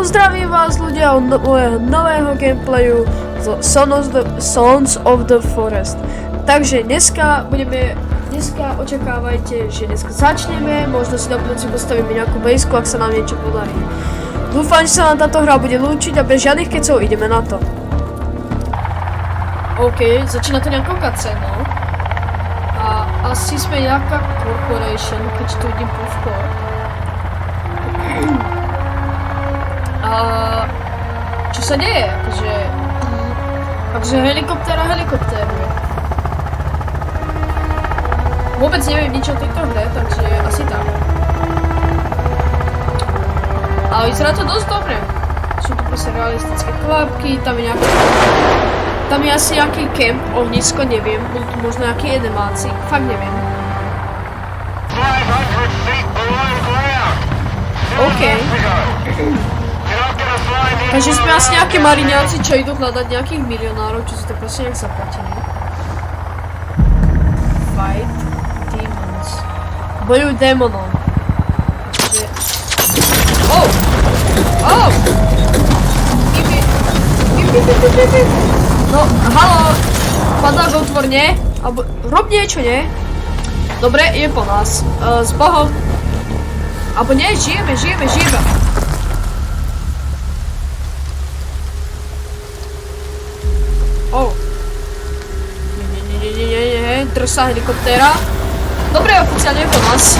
Čau, zdravím vás ľudia od mojho nového gameplayu z Sons of the Forest. Takže dneska očakávajte, že dneska začneme, možno si na budúci postavíme nejakú bejsku, ak sa nám niečo podarí. Dúfam, že sa nám táto hra bude ľúčiť a bez žiadnych kecov ideme na to. OK, začína to nejakou cutscenou. A asi sme nejaká corporation, keď tu idem povkor. A čo sa deje? Akože helikoptéra helikoptéruje. Vôbec neviem nič o tejto hre, takže asi tak. Ale vyzerá to dosť dobre. Sú tu proste realistické klapky, tam je asi nejaký kemp, ohnisko, neviem, budú tu možno nejaké animácie, fakt neviem. OK. Takže sme asi nejaké mariňáci, čo idú hľadať nejakých milionárov, čo si to proste nejak zaplatili. Fight demons. Bojujú démonom. Takže... Oh! Oh! No, haló! Padák otvorne. Alebo rob niečo, nie? Dobre, je po nás. S Bohom. Alebo nie, žijeme. Oh. Nie, drž sa helikoptéra. Dobre, oficiálne je po nás.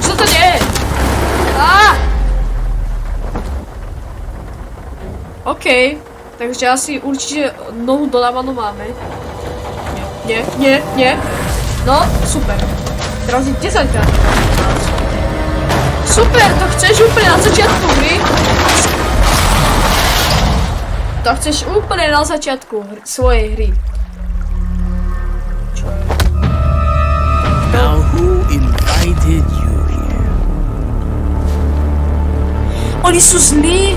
Čo to deje? OK, takže asi určite nohu doľavanú máme. Nie. No, super. Teraz je 10 krát. Super, to chceš úplne na začiatku hry? To chceš úplne na začiatku svojej hry. Čo je? Now who invited you here? Oni sú zlí?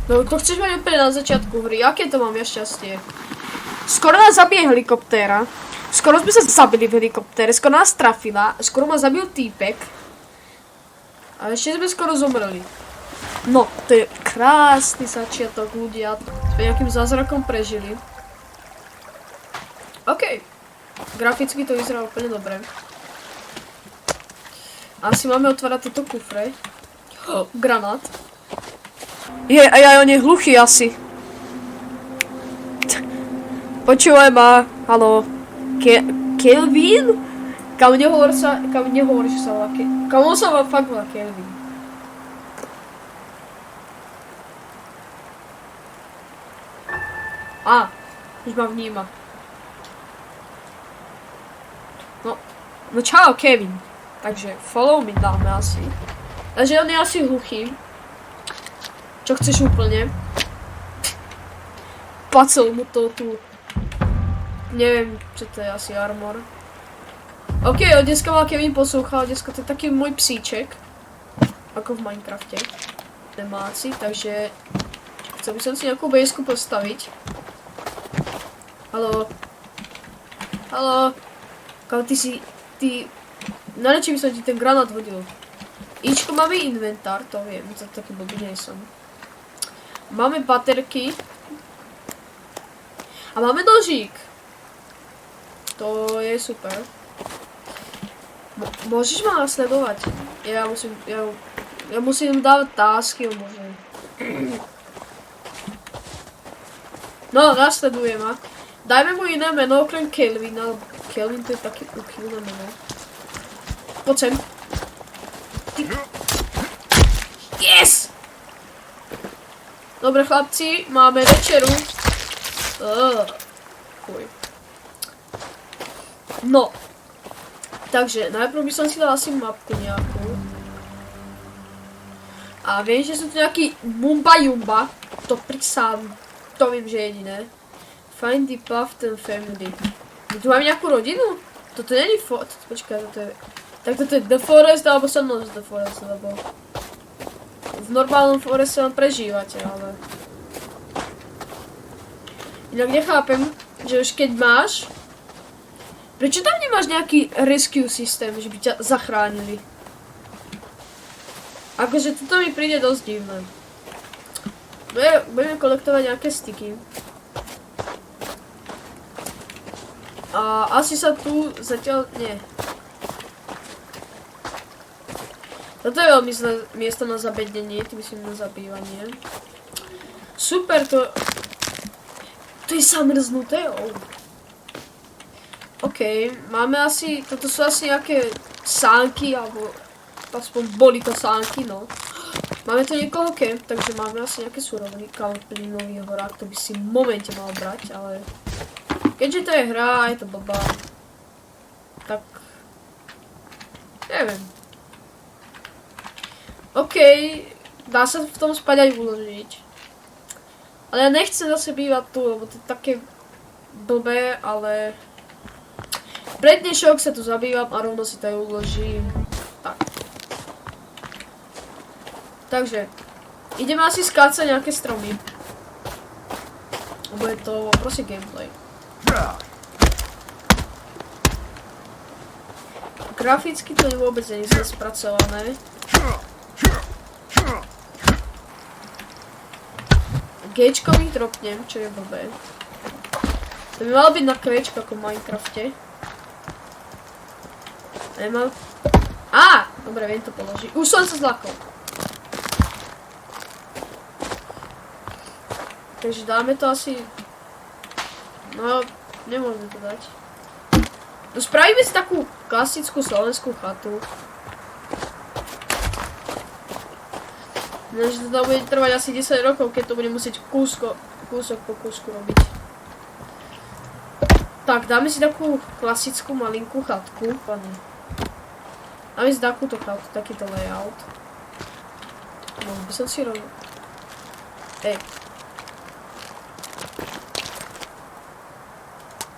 No to chceš mať úplne na začiatku hry, aké to mám ja šťastie? Skoro nás zabije helikoptéra. Skoro sme sa zabili v helikoptére, skoro nás trafila, skoro ma zabil týpek. A ešte sme skoro zomreli. No, to je krásny začiatok, ľudia. Sme nejakým zázrakom prežili. OK. Graficky to vyzerá úplne dobre. Asi máme otvárať tieto kufre. Granát. On je hluchý asi. Počúvaj ma, haló. Kelvin? Kam nehovor, že sa volá Kelvin. Kam on sa fakt volá Kelvin. Už ma vníma. No čau Kevin. Takže follow me dáme asi. Takže on je asi hluchý. Čo chceš úplne? Pacel mu to tu. Neviem, čo to je, asi armor. OK, dneska ma Kevin poslúchal, dneska to je taký môj psíček. Ako v Minecrafte. Nemáci, takže... Chcel by som si nejakú bejsku postaviť. Haló. Kam ty... Na by som ti ten granát hodil. Ičko, máme inventár, to viem, za taký blbý nie som. Máme baterky. A máme nožík. To je super. Môžeš ma nasledovať? Ja musím dávať tásky, možno. No, nasleduje ma. Dajme mu iné meno, okrem Kelvina. Kelvin to je také ukylné meno. Poď sem. Yes! Dobre chlapci, máme večeru. Fuj. No. Takže, najprv by som si dal asi mapku nejakú. A viem, že sú tu nejaký Mumba Jumba. To prisám. To viem, že je jediné. Find the path and family. My tu máme nejakú rodinu? Toto není počkaj, toto je... Tak toto je The Forest, alebo Sons of the Forest, lebo... V normálnom foreste vám prežívate, ale... Inak nechápem, že už keď máš... Prečo tam nemáš nejaký rescue systém, že by ťa zachránili? Akože toto mi príde dosť divné. Budeme kolektovať nejaké sticky. A asi sa tu zatiaľ... Nie. Toto je veľmi zlé miesto na zabednenie, ty myslím na zabývanie. Super, to... To je zamrznuté, OK, máme asi... Toto sú asi nejaké sánky, alebo... Aspoň boli to sánky, no. Máme tu niekoho camp, takže máme asi nejaké suroviny. Plynový horák, to by si v momente mal brať, ale... Keďže to je hra a je to blbá, tak... Neviem. OK, dá sa v tom spať aj uložiť. Ale ja nechcem zase bývať tu, lebo to je také blbé, ale... Pre dnešok sa tu zabývam a rovno si to aj uložím. Tak. Takže, ideme asi skácať nejaké stromy. Lebo je to proste gameplay. Graficky to vôbec nie je spracované. Gčko mi dropnem, čo je blbé. To by malo byť na Kčko ako v Minecrafte. Nemám... Á! Dobre, viem to položiť. Už som sa zlakol. Takže dáme to asi... No, nemôžeme to dať. No spravíme si takú klasickú slovenskú chatu. Lenže to bude trvať asi 10 rokov, keď to bude musieť kúsok po kúsku robiť. Tak, dáme si takú klasickú malinkú chatku, pane. Dáme si takúto chatu, takýto layout. No, by som si robil. Hej.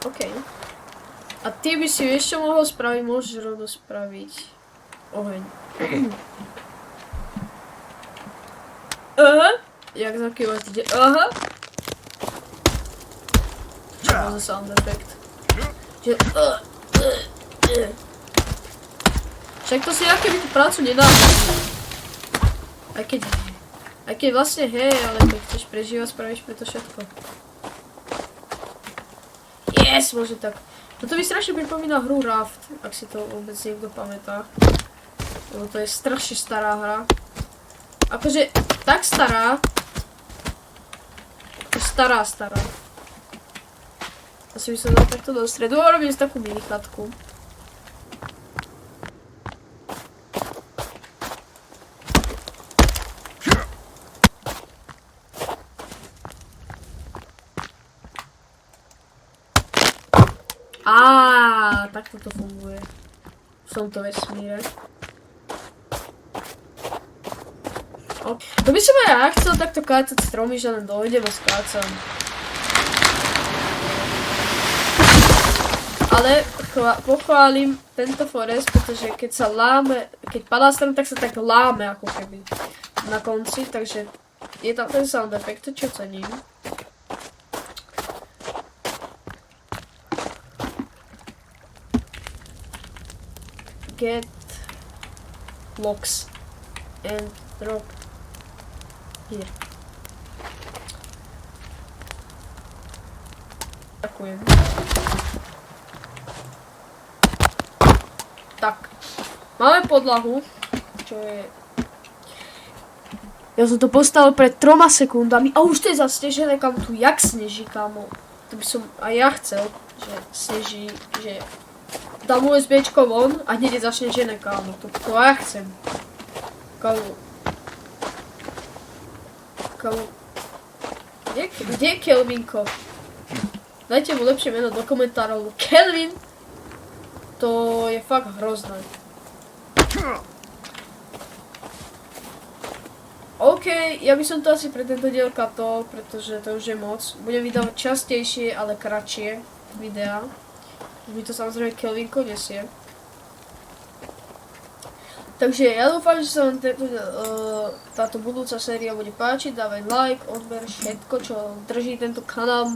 OK. A ty by si vieš, čo mohol spraviť? Môžeš rovno spraviť oheň. Aha. Jak zakývať ide? Aha. Čo bol za sound effect? Že... Však to si aké by tú prácu nedá. Aj keď vlastne hej, ale keď chceš prežívať, spravíš pre to všetko. Yes, môže tak. Toto mi strašne pripomína hru Raft, ak si to vôbec niekto pamätá. Lebo to je strašne stará hra. Akože, tak stará. Stará. Asi by som dal takto do stredu a robím si takú minichatku. Takto to funguje v tomto vesmíre. To by som aj ja chcel takto kácať stromy, že len dojdem a skácam. Ale pochválim tento forest, pretože keď sa láme, keď padá strom, tak sa tak láme ako keby na konci, takže je tam ten sound effect, čo cením. Get blocks and drop here. Ďakujem. Tak. Máme podlahu, čo je... Ja som to postavil pred 3 sekundami a už to je zasnežené, kam tu jak sneží, kámo. To by som aj ja chcel, že sneží, že... Dám USBčko von a hneď je zasnežené, kámo. To ja chcem. Kámo. Kde je Kelvinko? Dajte mu lepšie meno do komentárov. Kelvin! To je fakt hrozné. OK, ja by som to asi pre tento diel katol, pretože to už je moc. Budem vydávať častejšie, ale kratšie videá. Mi to samozrejme Kelvinko nesie. Takže ja dúfam, že sa vám táto budúca séria bude páčiť. Dávaj like, odber, všetko, čo drží tento kanál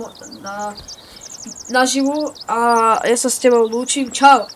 naživu. A ja sa s tebou lúčim. Čau!